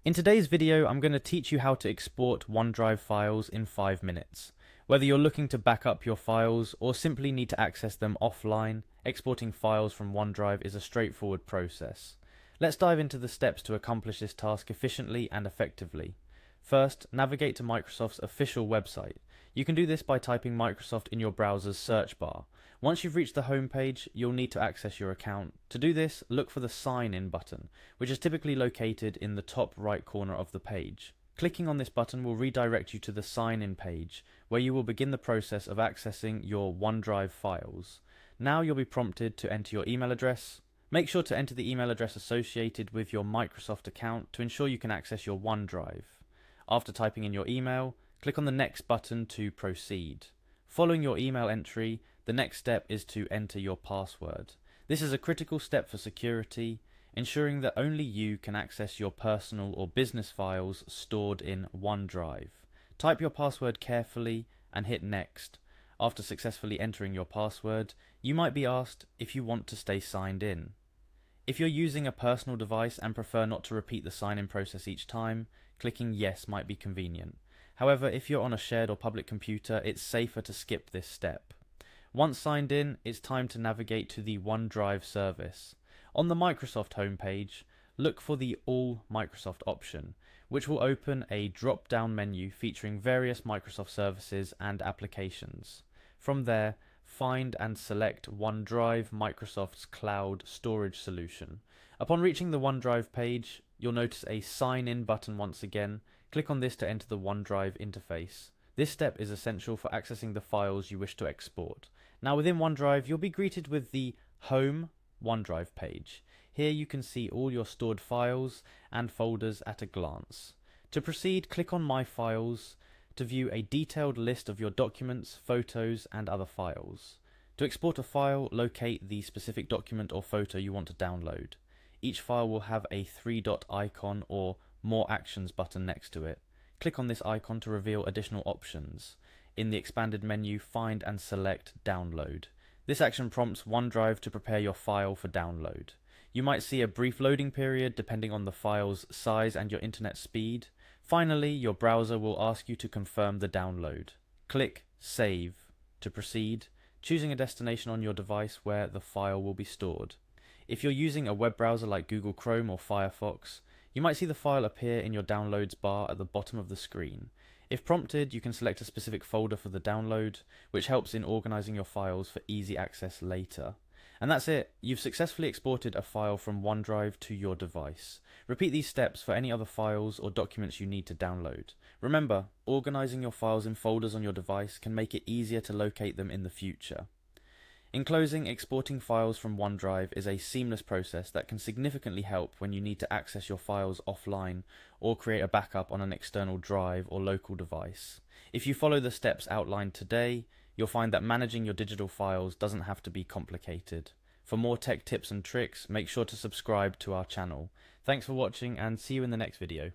In today's video, I'm going to teach you how to export OneDrive files in 5 minutes. Whether you're looking to back up your files or simply need to access them offline, exporting files from OneDrive is a straightforward process. Let's dive into the steps to accomplish this task efficiently and effectively. First, navigate to Microsoft's official website. You can do this by typing Microsoft in your browser's search bar. Once you've reached the home page, you'll need to access your account. To do this, look for the Sign In button, which is typically located in the top right corner of the page. Clicking on this button will redirect you to the Sign In page, where you will begin the process of accessing your OneDrive files. Now you'll be prompted to enter your email address. Make sure to enter the email address associated with your Microsoft account to ensure you can access your OneDrive. After typing in your email, click on the Next button to proceed. Following your email entry, the next step is to enter your password. This is a critical step for security, ensuring that only you can access your personal or business files stored in OneDrive. Type your password carefully and hit Next. After successfully entering your password, you might be asked if you want to stay signed in. If you're using a personal device and prefer not to repeat the sign-in process each time, clicking Yes might be convenient. However, if you're on a shared or public computer, it's safer to skip this step. Once signed in, it's time to navigate to the OneDrive service. On the Microsoft homepage, look for the All Microsoft option, which will open a drop-down menu featuring various Microsoft services and applications. From there, find and select OneDrive, Microsoft's cloud storage solution. Upon reaching the OneDrive page, you'll notice a Sign In button once again. Click on this to enter the OneDrive interface. This step is essential for accessing the files you wish to export. Now within OneDrive, you'll be greeted with the Home OneDrive page. Here you can see all your stored files and folders at a glance. To proceed, click on My Files to view a detailed list of your documents, photos, and other files. To export a file, locate the specific document or photo you want to download. Each file will have a 3-dot icon or More Actions button next to it. Click on this icon to reveal additional options. In the expanded menu, find and select Download. This action prompts OneDrive to prepare your file for download. You might see a brief loading period depending on the file's size and your internet speed. Finally, your browser will ask you to confirm the download. Click Save to proceed, choosing a destination on your device where the file will be stored. If you're using a web browser like Google Chrome or Firefox, you might see the file appear in your Downloads bar at the bottom of the screen. If prompted, you can select a specific folder for the download, which helps in organizing your files for easy access later. And that's it. You've successfully exported a file from OneDrive to your device. Repeat these steps for any other files or documents you need to download. Remember, organizing your files in folders on your device can make it easier to locate them in the future. In closing, exporting files from OneDrive is a seamless process that can significantly help when you need to access your files offline or create a backup on an external drive or local device. If you follow the steps outlined today, you'll find that managing your digital files doesn't have to be complicated. For more tech tips and tricks, make sure to subscribe to our channel. Thanks for watching and see you in the next video.